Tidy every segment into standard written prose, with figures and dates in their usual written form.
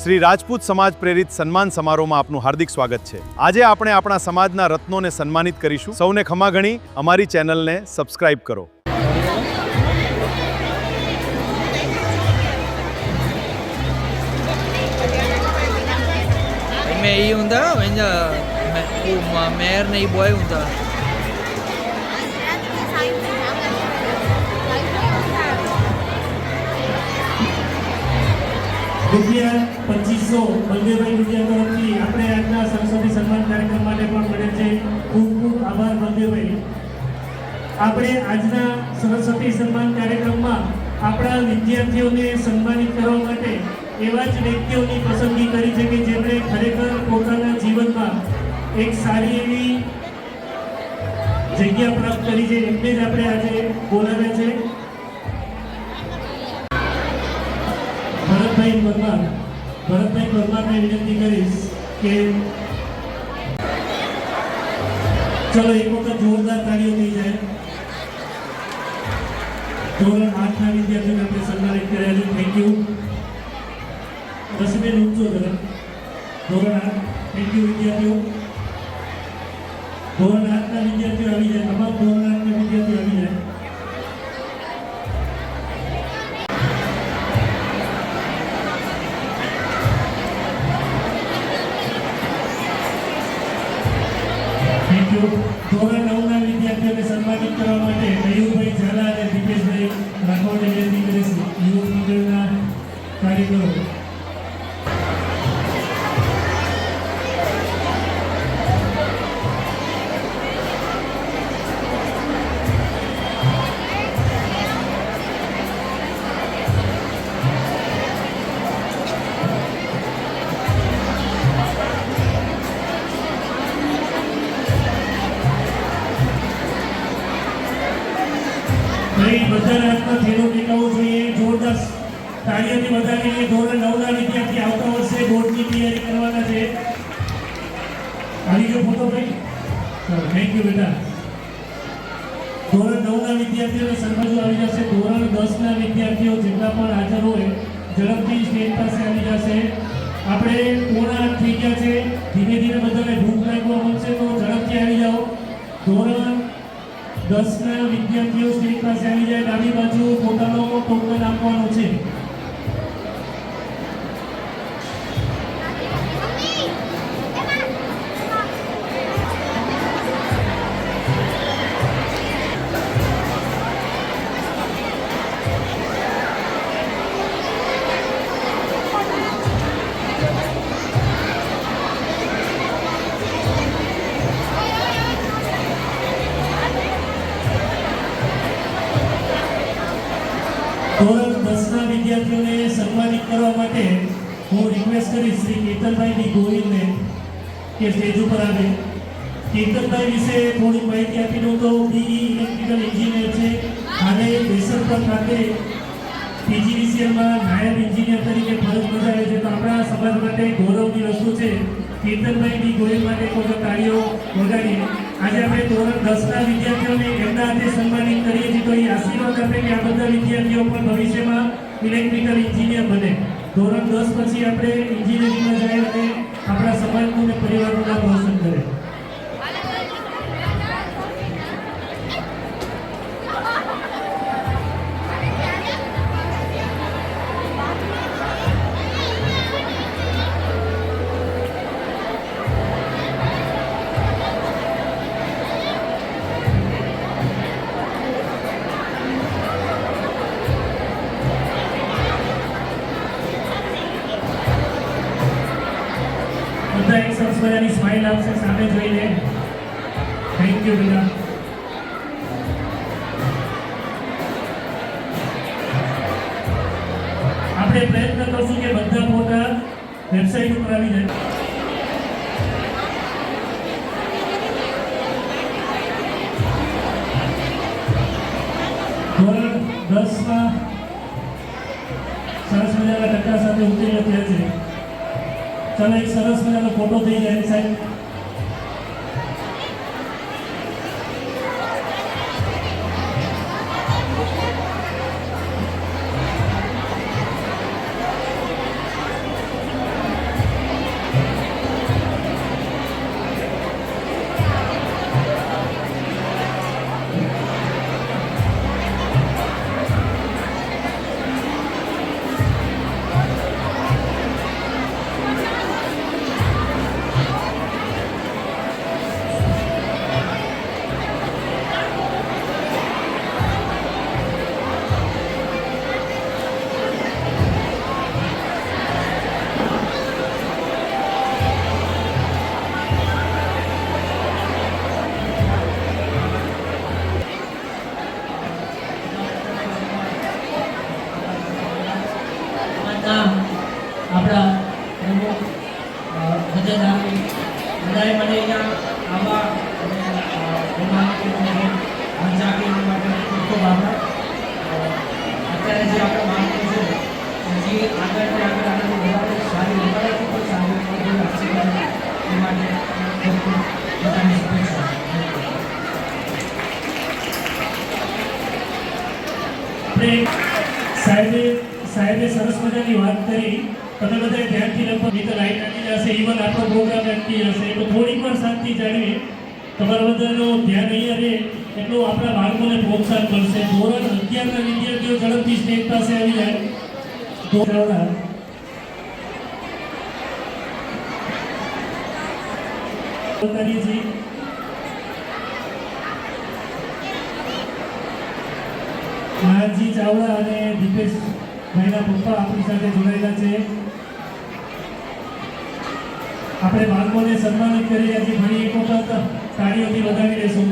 શ્રી રાજપૂત સમાજ પ્રેરિત સન્માન સમારોહમાં આપનું હાર્દિક સ્વાગત છે। આજે આપણે આપણા સમાજના રત્નોને સન્માનિત કરીશું। સૌને ખમા ગણી અમારી ચેનલને સબસ્ક્રાઇબ કરો। मैं ये होता वंजा मेयर नहीं बॉय होता રૂપિયા 2500 બલદેવભાઈ વિદ્યા તરફથી આપણે આજના સરસ્વતી સન્માન કાર્યક્રમ માટે પણ મળે છે। ખૂબ ખૂબ આભાર બલદેવભાઈ। આપણે આજના સરસ્વતી સન્માન કાર્યક્રમમાં આપણા વિદ્યાર્થીઓને સન્માનિત કરવા માટે એવા જ વ્યક્તિઓની પસંદગી કરી છે કે જેમણે ખરેખર પોતાના જીવનમાં એક સારી એવી જગ્યા પ્રાપ્ત કરી છે। એમને જ આપણે આજે બોલાવ્યા છે। ભરતભાઈ પરમારને વિનંતી કરીશ કે ચલો એક વખત જોરદાર તાળીઓ થઈ જાય। ધોરણ 8ના વિદ્યાર્થીઓને આપણે સન્માનિત કર્યા છે। થેન્ક યુ રસીબેન ઊંચો જરા ધોરણ 8 થેન્ક યુ વિદ્યાર્થીઓ। ધોરણ 8ના વિદ્યાર્થીઓ આવી જાય। તમામ ધોરણ 8ના વિદ્યાર્થીઓ આવી જાય। ધોરણ 9ના વિદ્યાર્થીઓને સન્માનિત કરવા માટે મયુરભાઈ ઝાલા અને દીપેશભાઈ રાઠોડને વિનંતી કરીશું। યુવક મંડળના કાર્યકરો બધાના હાથમાં થેલો ટેકાવવો જોઈએ। જોરદાર તાળીઓથી વધાવી લઈએ। ધોરણ 9ના વિદ્યાર્થી આવતા વર્ષે બોર્ડની તૈયારી કરવાના છે। આવી ગયો ફોટો ભાઈ? ચાલો થેન્ક યુ બેટા। ધોરણ 9ના વિદ્યાર્થીઓને સન્માન આવી જશે। ધોરણ 10ના વિદ્યાર્થીઓ જેટલા પણ હાજર હોય ઝડપથી સ્ટેજ પાસે આવી જશે। આપણે 7:45 થઈ ગયા છે। ધીમે ધીમે બધાને ભૂખ લાગવા મળશે તો ઝડપથી આવી જાઓ। ધોરણ 10ના વિદ્યાર્થીઓ સ્ટેજ પાસે આવી જાય। ડાબી બાજુ પોતાનો ટોકન આપવાનો છે। ધોરણ 10ના વિદ્યાર્થીઓને સન્માનિત કરવા માટે હું રિક્વેસ્ટ કરીશ શ્રી કેતનભાઈ ડી ગોહિલને કે સ્ટેજ ઉપર આવે। કેતનભાઈ વિશે થોડી માહિતી આપી દઉં તો બીઈ ઇલેક્ટ્રિકલ એન્જિનિયર છે। હાલે બેસરપર ખાતે પીજીવીસીએલમાં નાયબ એન્જિનિયર તરીકે ફરજ બજાવે છે। તો આપણા સમાજ માટે ગૌરવની વસ્તુ છે। કેતનભાઈ ડી ગોહિલ માટે એક વખત તાળીઓ વગાડીએ। આજે આપણે ધોરણ 10ના વિદ્યાર્થીઓને એમના હાથે સન્માનિત કરીએ છીએ। તો એ આશીર્વાદ આપે કે આ બધા વિદ્યાર્થીઓ પણ ભવિષ્યમાં ઇલેક્ટ્રિકલ એન્જિનિયર બને। ધોરણ 10 પછી આપણે એન્જિનિયરિંગમાં જાય અને આપણા સમાજનું અને પરિવારનું નામ રોશન કરે। બધા એક સરસ મજાની સ્માઇલ આપશે સામે જોઈને। થેન્ક યુ બેટા। આપણે પ્રયત્ન કરશું કે બધા ફોટા વેબસાઇટ ઉપર આવી જાય। ધોરણ 10માં સરસ મજાના ટકા સાથે ઉત્તીર્ણ થયા છે। चलो एक सरस मजानो फोटो थी जाए साहब। ખૂબ આભાર. અત્યારે જે આપણે બાળકો છે હજી આગળથી વધારે સારી વધારેથી પણ સારી પદવી હાંસલ કરે એ માટે ખૂબ ખૂબ બધાની શુભેચ્છા. આપણે સાહેબે સરસ મજાની વાત કરી. તમે બધાએ ધ્યાનથી લખો, નહીં તો લાઈટ આવી જશે. ઇવન આપણો પ્રોગ્રામ અટકી જશે. તો થોડીક વાર શાંતિ જાળવી તમારા બધાનું ધ્યાન અહીંયા રહે એટલું આપણા બાળકોને પ્રોત્સાહન મળશે. ધોરણ 11ના વિદ્યાર્થીઓ ઝડપથી સ્ટેજ પાસે આવી જાય. ધોરણ કરીએ નાનજી ચાવડા અને દીપેશ ભાઈના પપ્પા આપણી સાથે જોડાયેલા છે. આપણે બાળકોને સન્માનિત કરી આજે ફરી એક વખત તાળીઓથી વધાવી દઈશું.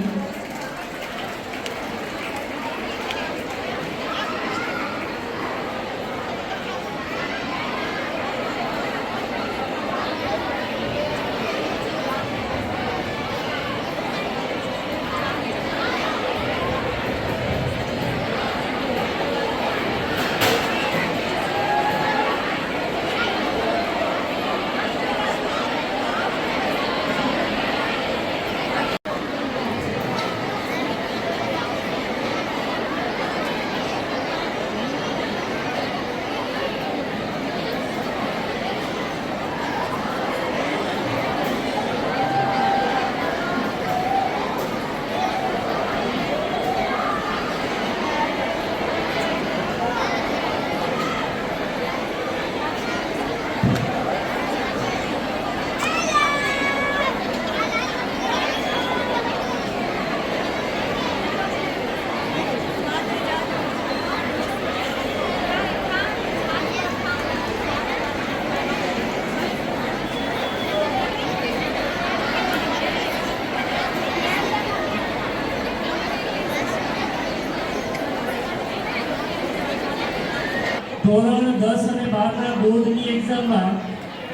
ધોરણ 10 અને 12ના બોર્ડની એક્ઝામમાં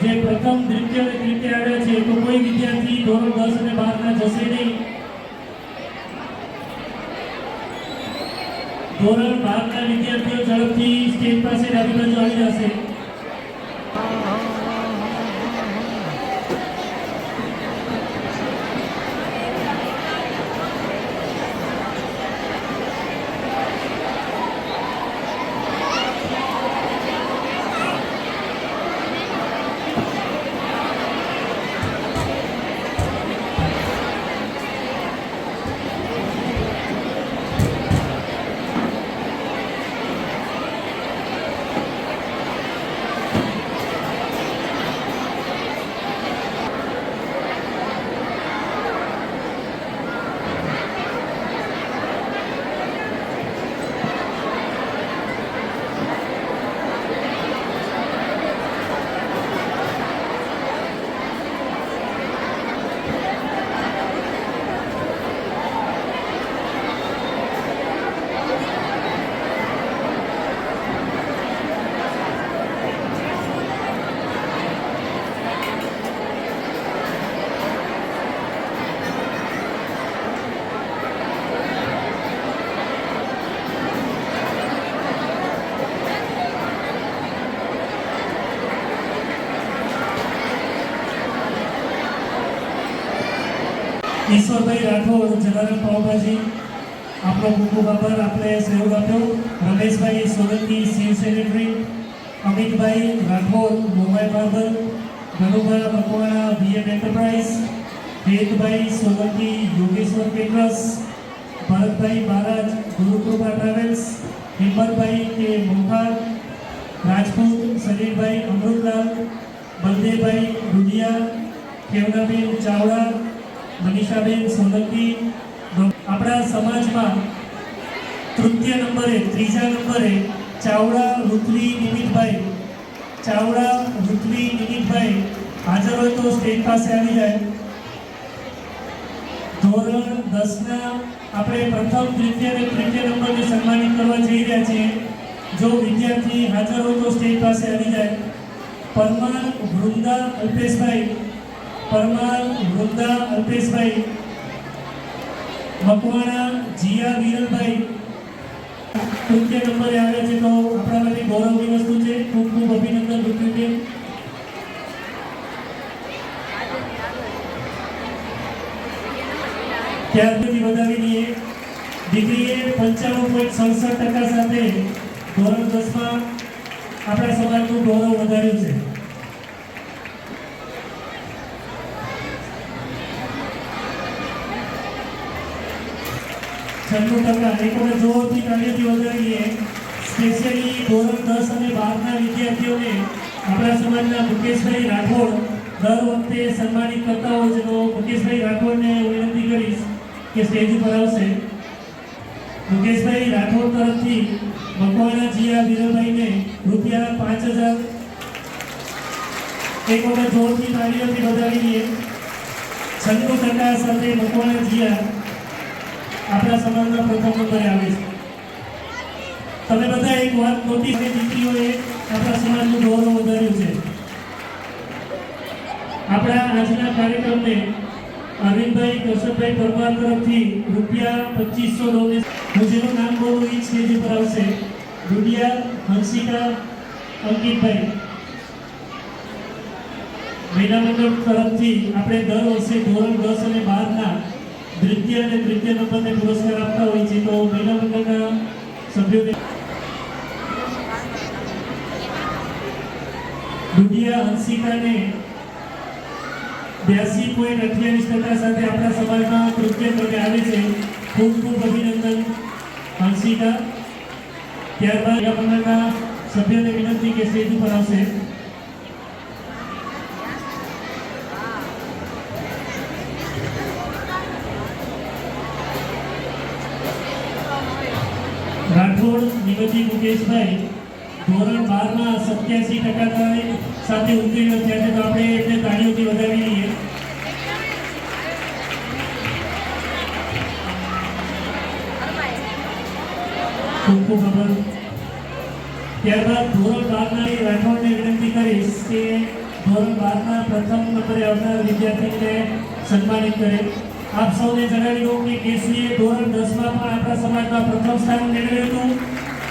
જે પ્રથમ દ્વિતીય અને તૃતીય આવ્યા છે તો કોઈ વિદ્યાર્થી ધોરણ 10 અને 12ના જશે નહીં. ધોરણ 12ના વિદ્યાર્થીઓ ઝડપથી સ્ટેજ પાસે ડાબી બાજુ આવી જશે. ઈશ્વરભાઈ રાઠોડ જલારામ પાવભાજી આપણો ખૂબ ખૂબ આભાર. આપણે સહયોગ આપ્યો. Rameshbhai Solanki chief secretary, Amitbhai Rathod mobile બાબર, Dhanubhai Makwana VM enterprise, Hetbhai Solanki Yogeshwar caterers, Bharatbhai બારાજ ગુરુકૃપા ટ્રાવેલ્સ, હિંમતભાઈ કે મોહાર રાજપૂત, સલીલભાઈ અમૃતલાલ, બલદેવભાઈ ડુડિયા, કેવનાબેન ચાવડા, મનીષાબેન સોલંકી. આપણા સમાજમાં તૃતીય નંબરે ત્રીજા નંબરે ચાવડા ઋત્વી નિમિતભાઈ હાજર હોય તો સ્ટેજ પાસે આવી જાય. ધોરણ 10ના આપણે પ્રથમ તૃતીય અને તૃતીય નંબરને સન્માનિત કરવા જઈ રહ્યા છીએ. જો વિદ્યાર્થી હાજર હોય તો સ્ટેજ પાસે આવી જાય. પરમાર વૃંદા અલ્પેશભાઈ, મકવાણા જીયા વિરલભાઈ, તૃતીય નંબરે આવે છે તો આપણા માટે ગૌરવની વસ્તુ છે. ખૂબ ખૂબ અભિનંદન રૂપિયા. ત્યારથી વધાવી દઈએ. દીકરીએ 95.67% સાથે ધોરણ 10માં આપણા સમાજનું ગૌરવ વધાર્યું છે. છન્નું ટકા એક વખત જોરથી તાળીઓથી વધારીએ. સ્પેશિયલી ધોરણ 10 અને 12ના વિદ્યાર્થીઓને આપણા સમાજના મુકેશભાઈ રાઠોડ દર વખતે સન્માનિત કરતા હોય છે. તો મુકેશભાઈ રાઠોડને હું વિનંતી કરીશ કે સ્ટેજ ઉપર આવશે. મુકેશભાઈ રાઠોડ તરફથી મકવાણા જીયા વિરલભાઈને ₹5000 એક વખત જોરથી તાળીઓથી વધાવી દઈએ. 96% સાથે મકવાણા જીયા આપણા સમાજના પ્રથમ નંબરે આવે છે. તમે બધા એક વાત નોટિસ કરી, દીકરીઓએ આપણા સમાજનું ગૌરવ વધાર્યું છે. આપણા આજના કાર્યક્રમને અરવિંદભાઈ કૌશલભાઈ પરમાર તરફથી ₹2500 ડોનેશન. હું જેનું નામ બોલું એ સ્ટેજ ઉપર આવશે. ગુડિયા હંસિકા અંકિતભાઈ મહિલા મંડળ તરફથી આપણે દર વર્ષે ધોરણ 10 અને 12ના દ્વિતીય અને તૃતીય નંબરને પુરસ્કાર આપતા હોય છે. તો મહિલા મંડળના સભ્યોને ગુડિયા હંસિકાને 82.28% સાથે આપણા સમાજમાં તૃતીય ક્રમે આવે છે. ખૂબ ખૂબ અભિનંદન હંસિકા. ત્યારબાદ મંડળના સભ્યોને વિનંતી કે સ્ટેજ ઉપર આવશે. રાઠોડ નિવૃત્તિ મુકેશભાઈ ધોરણ 12માં 87% સાથે ઉત્તીર્ણ થયા છે. તો આપણે એમને તાળીઓથી વધાવી લઈએ. ખૂબ ખૂબ આભાર. ત્યારબાદ ધોરણ 12ના રાઠોડને વિનંતી કરીશ કે ધોરણ 12ના પ્રથમ નંબરે આવનાર વિદ્યાર્થીને સન્માનિત કરે. આપ સૌને જણાવી દઉં કે કેસરીએ ધોરણ 10માં પણ આપણા સમાજમાં પ્રથમ સ્થાન મેળવ્યું હતું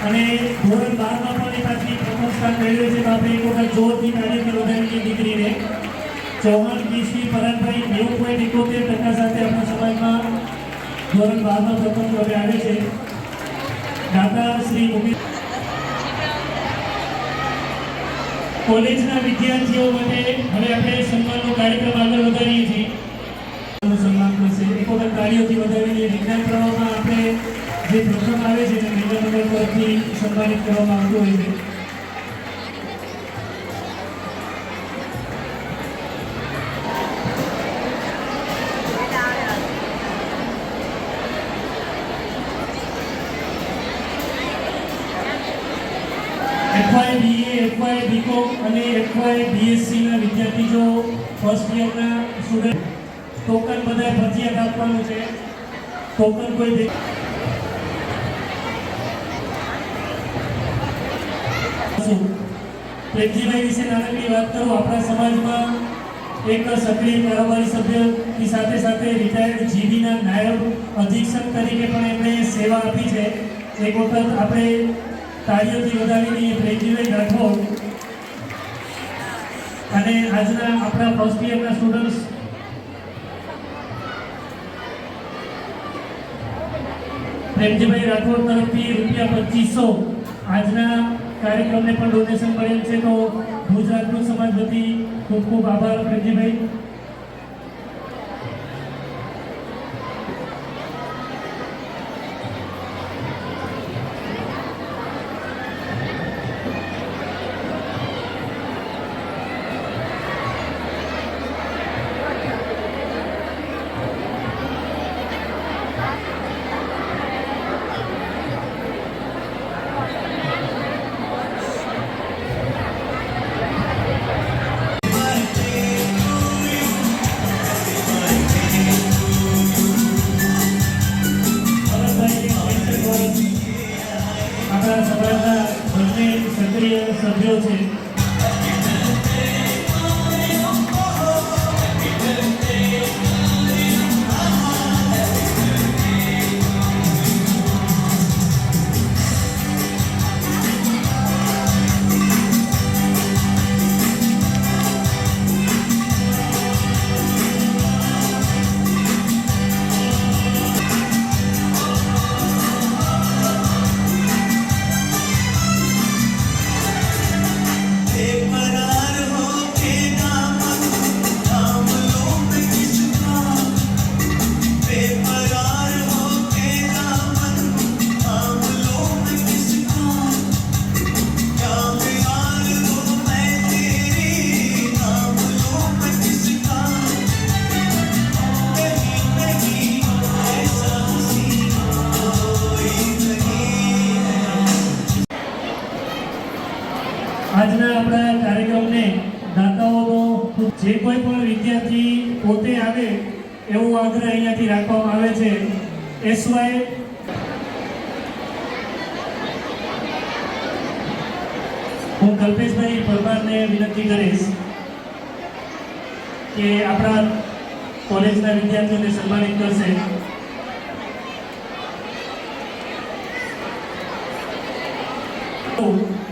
અને ધોરણ 12માં પણ એ પાછી પ્રથમ સ્થાન મેળવ્યું છે. તો આપણે એક વખત જોરથી તાળીઓથી વધાવીએ દીકરીને. ચૌહાણ કેસરી પરાગભાઈ 90.71% સાથે આપણા સમાજમાં ધોરણ 12માં પ્રથમ ક્રમે આવે છે. દાતા શ્રી મુકેશ કોલેજના વિદ્યાર્થીઓ માટે હવે આપણે સન્માનનો કાર્યક્રમ આગળ વધારીએ છીએ. સન્માન કરશે. એક વખત તાળીઓથી વધાવીને વિજ્ઞાન પ્રવાહમાં આપણે જે પ્રથમ આવે છે તે મહિલા મંડળ તરફથી સન્માનિત કરવામાં આવતું હોય છે. FY BA, FY BCom અને FY BSc ના વિદ્યાર્થી જો ફર્સ્ટ યરના સ્ટુડન્ટ ટોકન બધા ફરજિયાત આપવાનું છે. ટોકન કોઈ પ્રેમજીભાઈ વિશે નાનકડી વાત કરું. આપણા સમાજમાં એક સક્રિય કારોબારી સભ્યની સાથે સાથે રિટાયર્ડ જીબીના નાયબ અધિક્ષક તરીકે પણ એમણે સેવા આપી છે. એક વખત આપણે તાળીઓથી વધાવી દઈએ પ્રેમજીભાઈ રાઠોડ અને આજના આપણા ફર્સ્ટ યરના સ્ટુડન્ટ્સ પ્રેમજીભાઈ રાઠોડ તરફથી ₹2500 આજના કાર્યક્રમને પણ ડોનેશન મળેલ છે. તો ભુજ રાજપૂત સમાજ વતી ખૂબ ખૂબ આભાર પ્રેમજીભાઈ. આપણા સમાજના બંને સક્રિય સભ્યો છે. જે કોઈ પણ વિદ્યાર્થી પોતે આવે એવો આગ્રહ અહીંયાથી રાખવામાં આવે છે. એસવાય હું કલ્પેશભાઈ પરમારને વિનંતી કરીશ કે આપણા કોલેજના વિદ્યાર્થીઓને સન્માનિત કરશે.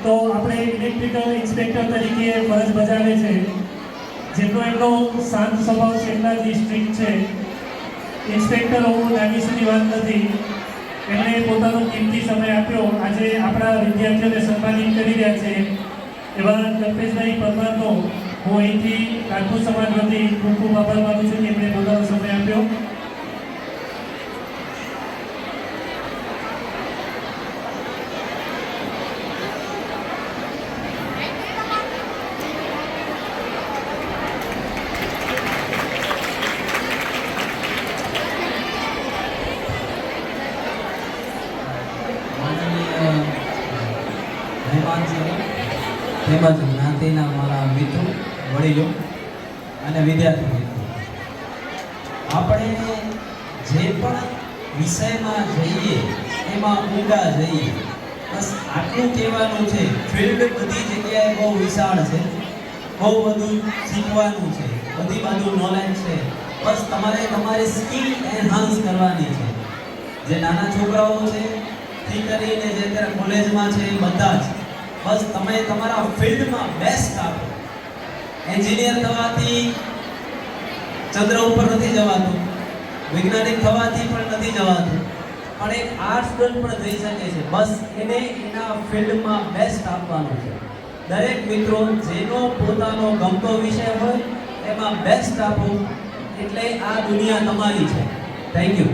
તો આપણે ઇલેક્ટ્રિકલ ઇન્સ્પેક્ટર તરીકે ફરજ બજાવે છે. જેટલો એમનો શાંત સ્વભાવ છે એટલા જ સ્ટ્રિક્ટ છે. ઇન્સ્પેક્ટર હોવું નાની સૂની વાત નથી. એમણે પોતાનો કિંમતી સમય આપ્યો. આજે આપણા વિદ્યાર્થીઓને સન્માનિત કરી રહ્યા છે એવા કલ્પેશભાઈ પરમારનો હું અહીંથી રાજપૂત સમાજ વતી ખૂબ ખૂબ આભાર માનું છું કે એમણે પોતાનો સમય આપ્યો. તેમજ જ્ઞાતિના મારા મિત્રો, વડીલો અને વિદ્યાર્થી મિત્રો, આપણે જે પણ વિષયમાં જઈએ એમાં ઊંડા જઈએ. બસ આટલું કહેવાનું છે. ફિલ્ડ બધી જગ્યાએ બહુ વિશાળ છે, બહુ બધું શીખવાનું છે, બધી બાજુ નોલેજ છે. બસ તમારે તમારી સ્કિલ એન્હાન્સ કરવાની છે. જે નાના છોકરાઓ છે થી કરીને જે અત્યારે કોલેજમાં છે એ બધા જ બસ તમે તમારા ફિલ્ડમાં બેસ્ટ આપો. એન્જિનિયર થવાથી ચંદ્ર ઉપર નથી જવાતું, વૈજ્ઞાનિક થવાથી પણ નથી જવાતું, પણ એક આર્ટ સ્ટુડન્ટ પણ થઈ શકે છે. બસ એને એના ફિલ્ડમાં બેસ્ટ આપવાનું છે. દરેક મિત્રો જેનો પોતાનો ગમતો વિષય હોય એમાં બેસ્ટ આપો, એટલે આ દુનિયા તમારી છે. Thank you.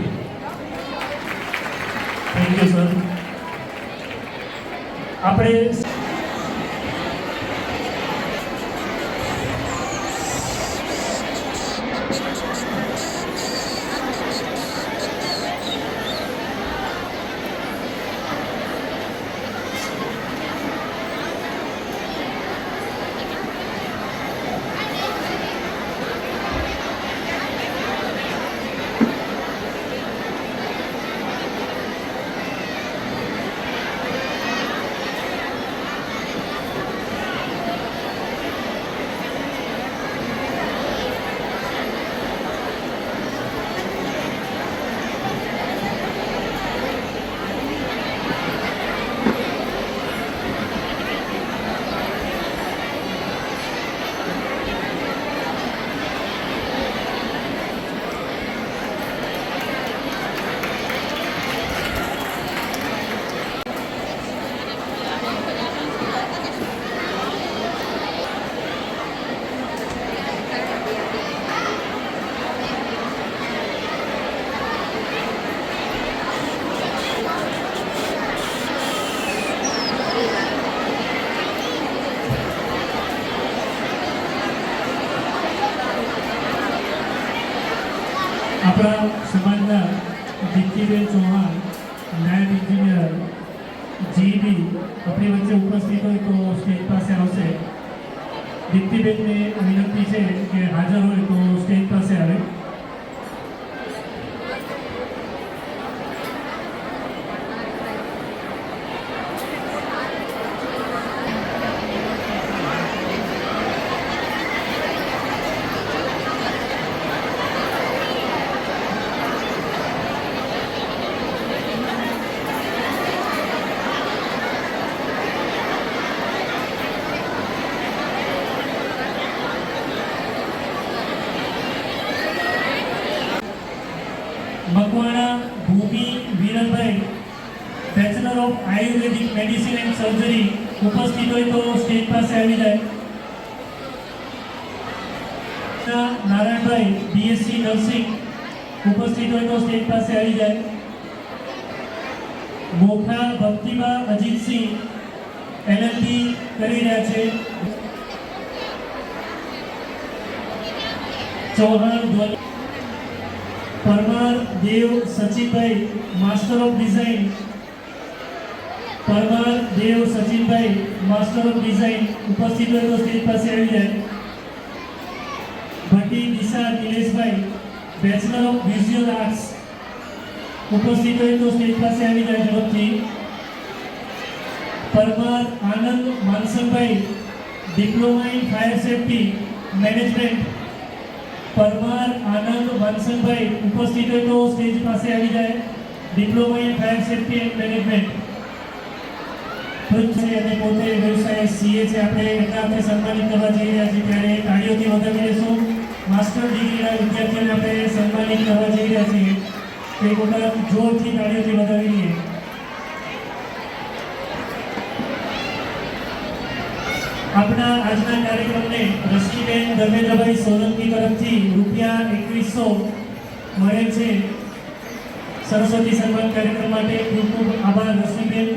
Thank you sir. આપણે આપણા સમાજના દીપ્તિબેન ચૌહાણ, નાયબ એન્જિનિયર જીબી, આપણી વચ્ચે ઉપસ્થિત હોય તો સ્ટેજ પાસે આવશે. દીપ્તિબેનને વિનંતી છે કે હાજર હોય તો સ્ટેજ પાસે આવે. Makwana Bhumi Viralbhai, bachelor of Ayurvedic medicine and surgery, ઉપસ્થિત હોય તો સ્ટેજ પાસે આવી જાય. નારાયણભાઈ, બીએસસી નર્સિંગ, ઉપસ્થિત હોય તો સ્ટેજ પાસે આવી જાય. મોખા ભક્તિબા અજીતસિંહ, એલએલબી કરી રહ્યા છે. Chauhan Dhvani, Parmar Dev Sachinbhai, master of design, Parmar Dev Sachinbhai, master of design, ઉપસ્થિત હોય તો સ્ટેજ પાસે આવી જાય. Shah Nileshbhai bachelor of visual arts ઉપસ્થિત હોય તો સ્ટેજ પાસે આવી જાય ઝડપથી. Parmar Anand Mansanbhai diploma in fire safety management. Parmar Anand Mansanbhai ઉપસ્થિત હોય તો સ્ટેજ પાસે આવી જાય. Diploma in fire safety and management. અને પોતે વ્યવસાય સીએ છે. આપણે એમના આપણે સન્માનિત કરવા જઈ રહ્યા છીએ ત્યારે તાળીઓથી વધાવી લઈશું. માસ્ટર ડિગ્રીના વિદ્યાર્થીઓને આપણે સન્માનિત કરવા જઈ રહ્યા છીએ. તો એક વખત જોરથી તાળીઓથી વધાવી લઈએ. આપણા આજના કાર્યક્રમને રશ્મિબેન ધર્મેન્દ્રભાઈ સોલંકી તરફથી ₹2100 મળેલ છે. સરસ્વતી સન્માન કાર્યક્રમ માટે ખૂબ ખૂબ આભાર રશ્મિબેન.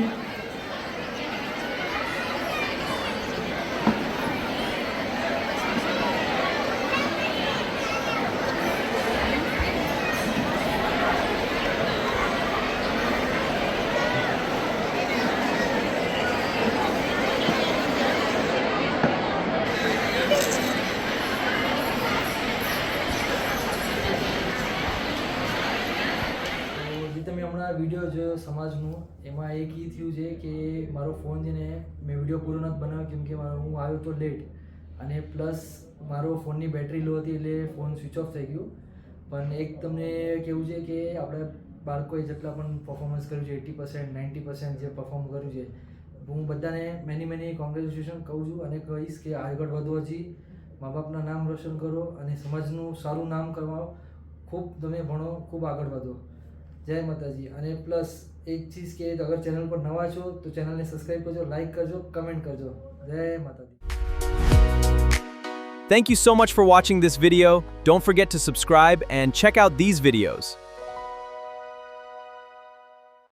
જે તમે હમણાં વિડીયો જોયો સમાજનું, એમાં એક એ થયું છે કે મારો ફોન છે ને મેં વિડીયો પૂરો નથી બનાવ્યો કેમ કે હું આવ્યો તો લેટ, અને પ્લસ મારો ફોનની બેટરી લો હતી એટલે ફોન સ્વિચ ઓફ થઈ ગયું. પણ એક તમને કેવું છે કે આપણે બાળકોએ જેટલા પણ પરફોર્મન્સ કર્યું છે 80% 90% જે પરફોર્મ કર્યું છે, હું બધાને મેની કોંગ્રેચ્યુલેશન કહું છું અને કહીશ કે આગળ વધો, હજી મા બાપના નામ રોશન કરો અને સમાજનું સારું નામ કરવાઓ. ખૂબ તમે ભણો, ખૂબ આગળ વધો. જય માતાજી. અને પ્લસ એક ચીજ કે અગર ચેનલ પર નવા છો તો ચેનલને સબસ્ક્રાઈબ કરજો, લાઈક કરજો, કમેન્ટ કરજો. જય માતાજી. Thank you so much for watching this video. Don't forget to subscribe and check out these videos.